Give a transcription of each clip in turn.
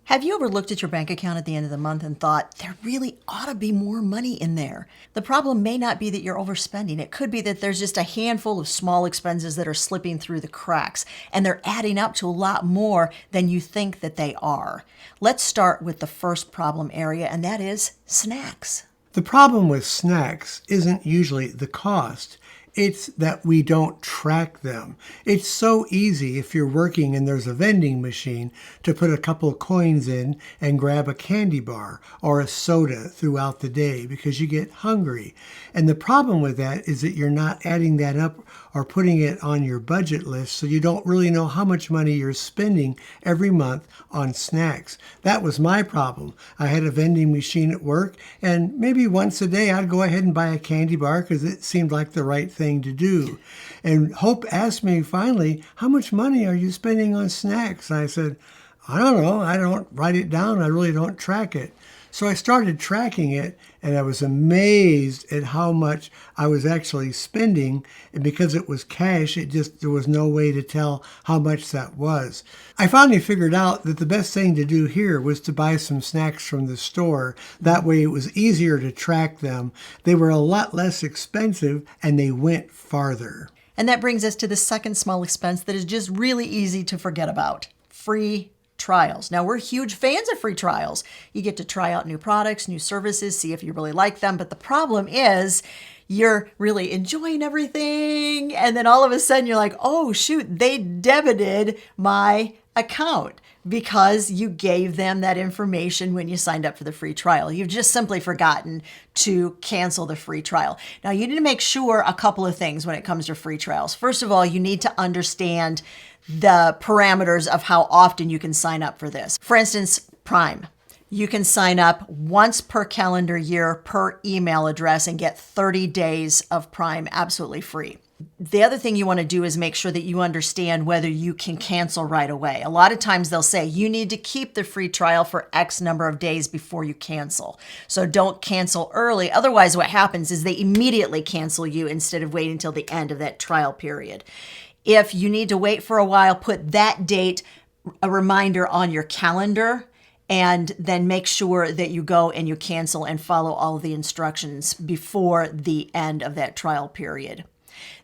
Have you ever looked at your bank account at the end of the month and thought, there really ought to be more money in there? The problem may not be that you're overspending. It could be that there's just a handful of small expenses that are slipping through the cracks, and they're adding up to a lot more than you think that they are. Let's start with the first problem area, and that is snacks. The problem with snacks isn't usually the cost. It's that we don't track them. It's so easy if you're working and there's a vending machine to put a couple coins in and grab a candy bar or a soda throughout the day because you get hungry. And the problem with that is that you're not adding that up or putting it on your budget list, so you don't really know how much money you're spending every month on snacks. That was my problem. I had a vending machine at work, and maybe once a day I'd go ahead and buy a candy bar because it seemed like the right thing to do. And Hope asked me finally, how much money are you spending on snacks? And I said, I don't know. I don't write it down. I really don't track it. So I started tracking it, and I was amazed at how much I was actually spending. And because it was cash, there was no way to tell how much that was. I finally figured out that the best thing to do here was to buy some snacks from the store. That way it was easier to track them. They were a lot less expensive, and they went farther. And that brings us to the second small expense that is just really easy to forget about: free trials. Now, we're huge fans of free trials. You get to try out new products, new services, see if you really like them. But the problem is you're really enjoying everything. And then all of a sudden you're like, oh, shoot, they debited my account because you gave them that information when you signed up for the free trial. You've just simply forgotten to cancel the free trial. Now, you need to make sure a couple of things when it comes to free trials. First of all, you need to understand the parameters of how often you can sign up for this. For instance, Prime. You can sign up once per calendar year per email address and get 30 days of Prime absolutely free. The other thing you want to do is make sure that you understand whether you can cancel right away. A lot of times they'll say you need to keep the free trial for X number of days before you cancel. So don't cancel early. Otherwise, what happens is they immediately cancel you instead of waiting until the end of that trial period. If you need to wait for a while, put that date, a reminder on your calendar, and then make sure that you go and you cancel and follow all of the instructions before the end of that trial period.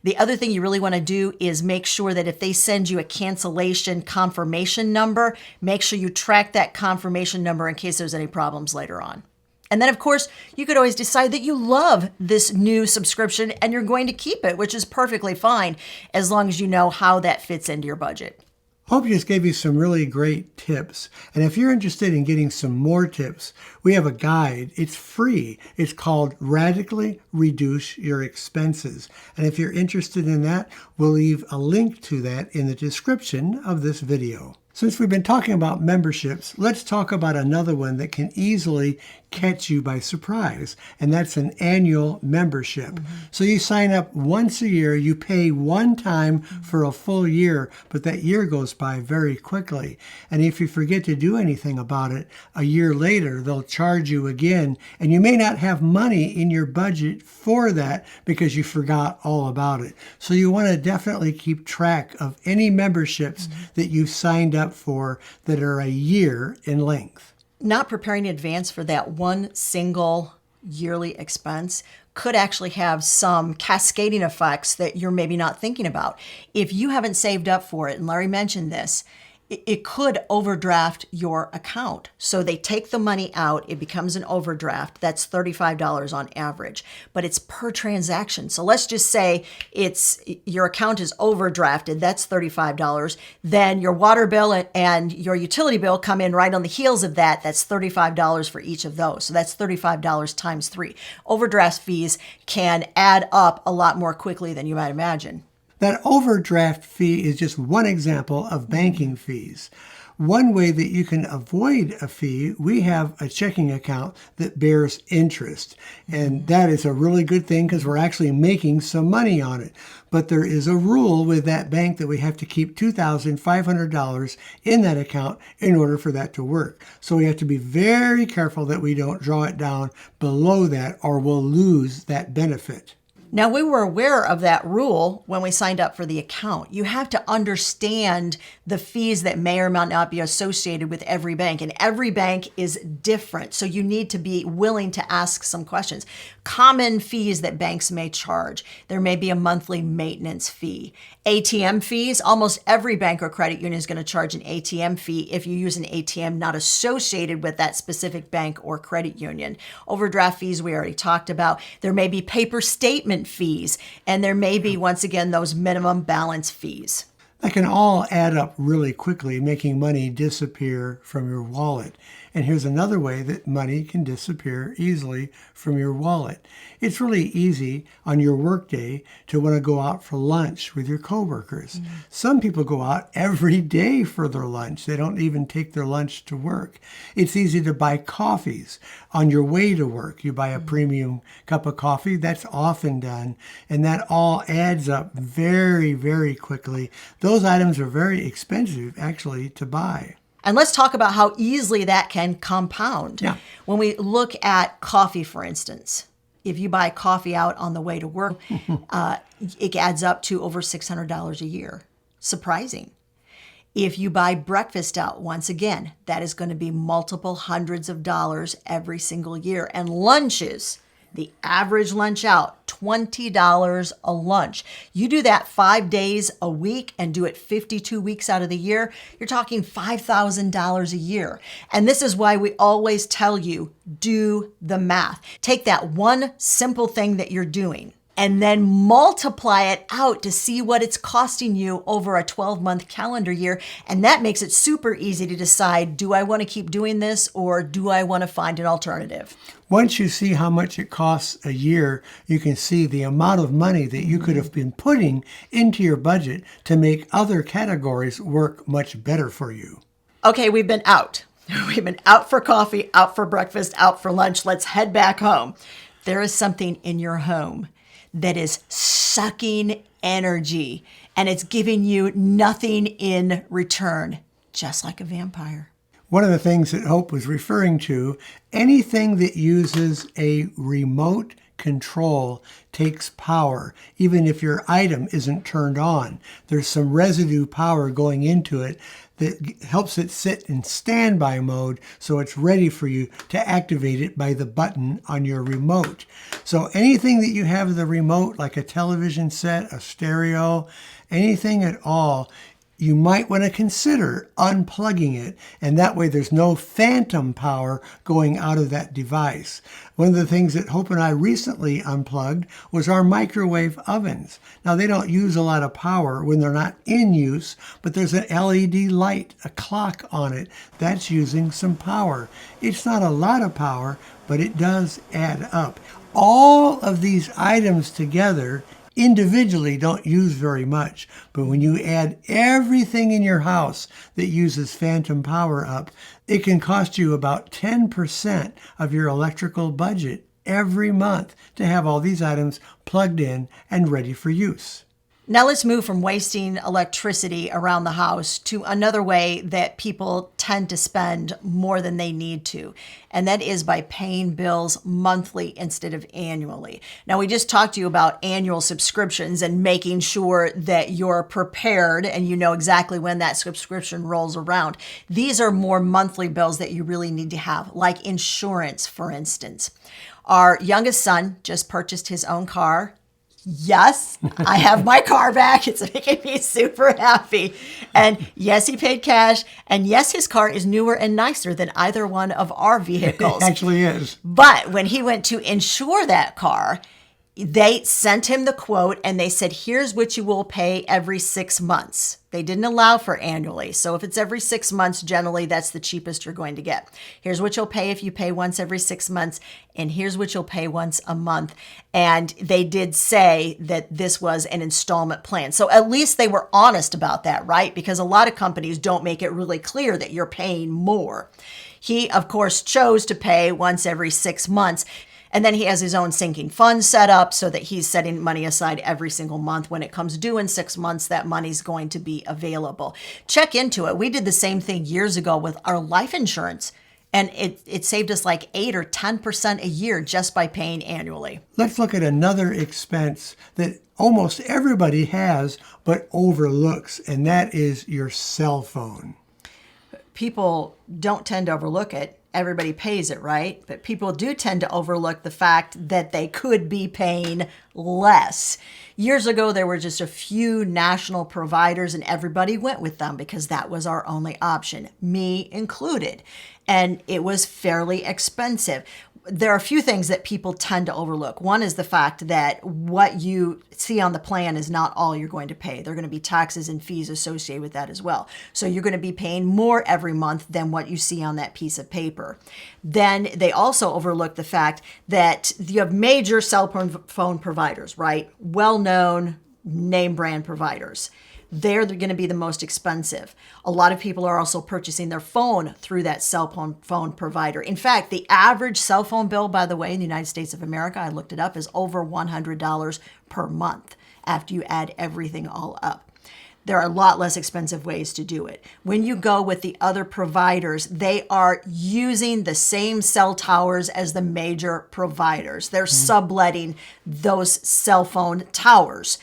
The other thing you really want to do is make sure that if they send you a cancellation confirmation number, make sure you track that confirmation number in case there's any problems later on. And then, of course, you could always decide that you love this new subscription and you're going to keep it, which is perfectly fine as long as you know how that fits into your budget. Hope just gave you some really great tips. And if you're interested in getting some more tips, we have a guide. It's free. It's called Radically Reduce Your Expenses. And if you're interested in that, we'll leave a link to that in the description of this video. Since we've been talking about memberships, let's talk about another one that can easily catch you by surprise, and that's an annual membership. So you sign up once a year, you pay one time for a full year, but that year goes by very quickly. And if you forget to do anything about it, a year later, they'll charge you again, and you may not have money in your budget for that because you forgot all about it. So you want to definitely keep track of any memberships that you've signed up for that are a year in length. Not preparing in advance for that one single yearly expense could actually have some cascading effects that you're maybe not thinking about. If you haven't saved up for it, and Larry mentioned this, it could overdraft your account. So they take the money out, it becomes an overdraft. That's $35 on average, but it's per transaction. So let's just say your account is overdrafted, that's $35. Then your water bill and your utility bill come in right on the heels of that. That's $35 for each of those. So that's $35 times 3. Overdraft fees can add up a lot more quickly than you might imagine. That overdraft fee is just one example of banking fees. One way that you can avoid a fee, we have a checking account that bears interest. And that is a really good thing because we're actually making some money on it. But there is a rule with that bank that we have to keep $2,500 in that account in order for that to work. So we have to be very careful that we don't draw it down below that or we'll lose that benefit. Now, we were aware of that rule when we signed up for the account. You have to understand the fees that may or may not be associated with every bank, and every bank is different. So you need to be willing to ask some questions. Common fees that banks may charge. There may be a monthly maintenance fee. ATM fees, almost every bank or credit union is going to charge an ATM fee if you use an ATM not associated with that specific bank or credit union. Overdraft fees, we already talked about. There may be paper statement fees, and there may be, once again, those minimum balance fees. That can all add up really quickly, making money disappear from your wallet. And here's another way that money can disappear easily from your wallet. It's really easy on your workday to want to go out for lunch with your coworkers. Some people go out every day for their lunch. They don't even take their lunch to work. It's easy to buy coffees on your way to work. You buy a premium cup of coffee. That's often done. And that all adds up very, very quickly. Those items are very expensive, actually, to buy. And let's talk about how easily that can compound. Yeah. When we look at coffee, for instance, if you buy coffee out on the way to work, it adds up to over $600 a year. Surprising. If you buy breakfast out, once again, that is going to be multiple hundreds of dollars every single year. And lunches, the average lunch out, $20 a lunch. You do that 5 days a week and do it 52 weeks out of the year, you're talking $5,000 a year. And this is why we always tell you, do the math. Take that one simple thing that you're doing and then multiply it out to see what it's costing you over a 12-month calendar year. And that makes it super easy to decide, do I want to keep doing this or do I want to find an alternative? Once you see how much it costs a year, you can see the amount of money that you could have been putting into your budget to make other categories work much better for you. Okay, we've been out. We've been out for coffee, out for breakfast, out for lunch. Let's head back home. There is something in your home that is sucking energy and it's giving you nothing in return, just like a vampire. One of the things that Hope was referring to, anything that uses a remote control takes power, even if your item isn't turned on. There's some residue power going into it that helps it sit in standby mode so it's ready for you to activate it by the button on your remote. So anything that you have the remote, like a television set, a stereo, anything at all, you might want to consider unplugging it, and that way there's no phantom power going out of that device. One of the things that Hope and I recently unplugged was our microwave ovens. Now, they don't use a lot of power when they're not in use, but there's an LED light, a clock on it. That's using some power. It's not a lot of power, but it does add up. All of these items together individually don't use very much, but when you add everything in your house that uses phantom power up, it can cost you about 10% of your electrical budget every month to have all these items plugged in and ready for use. Now let's move from wasting electricity around the house to another way that people tend to spend more than they need to, and that is by paying bills monthly instead of annually. Now, we just talked to you about annual subscriptions and making sure that you're prepared and you know exactly when that subscription rolls around. These are more monthly bills that you really need to have, like insurance, for instance. Our youngest son just purchased his own car. Yes, I have my car back. It's making me super happy. And yes, he paid cash. And yes, his car is newer and nicer than either one of our vehicles. It actually is. But when he went to insure that car, they sent him the quote and they said, here's what you will pay every 6 months. They didn't allow for annually. So if it's every 6 months, generally that's the cheapest you're going to get. Here's what you'll pay if you pay once every 6 months. And here's what you'll pay once a month. And they did say that this was an installment plan. So at least they were honest about that, right? Because a lot of companies don't make it really clear that you're paying more. He, of course, chose to pay once every 6 months. And then he has his own sinking fund set up so that he's setting money aside every single month. When it comes due in 6 months, that money's going to be available. Check into it. We did the same thing years ago with our life insurance. And it saved us like 8 or 10% a year just by paying annually. Let's look at another expense that almost everybody has but overlooks, and that is your cell phone. People don't tend to overlook it. Everybody pays it, right? But people do tend to overlook the fact that they could be paying less. Years ago, there were just a few national providers and everybody went with them because that was our only option, me included. And it was fairly expensive. There are a few things that people tend to overlook. One is the fact that what you see on the plan is not all you're going to pay. There are going to be taxes and fees associated with that as well. So you're going to be paying more every month than what you see on that piece of paper. Then they also overlook the fact that you have major cell phone providers, right? Well-known name brand providers. They're going to be the most expensive. A lot of people are also purchasing their phone through that cell phone provider. In fact, the average cell phone bill, by the way, in the United States of America, I looked it up, is over $100 per month after you add everything all up. There are a lot less expensive ways to do it. When you go with the other providers, they are using the same cell towers as the major providers. They're subletting those cell phone towers.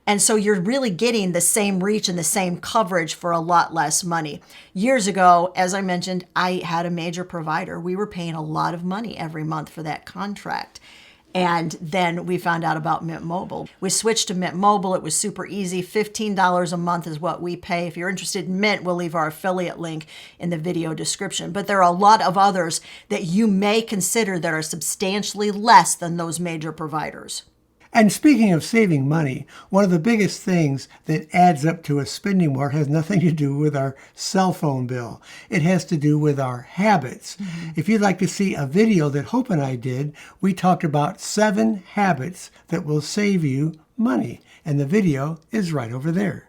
And so you're really getting the same reach and the same coverage for a lot less money. Years ago, as I mentioned, I had a major provider. We were paying a lot of money every month for that contract. And then we found out about Mint Mobile. We switched to Mint Mobile. It was super easy. $15 a month is what we pay. If you're interested in Mint, we'll leave our affiliate link in the video description. But there are a lot of others that you may consider that are substantially less than those major providers. And speaking of saving money, one of the biggest things that adds up to us spending more has nothing to do with our cell phone bill. It has to do with our habits. If you'd like to see a video that Hope and I did, we talked about 7 habits that will save you money. And the video is right over there.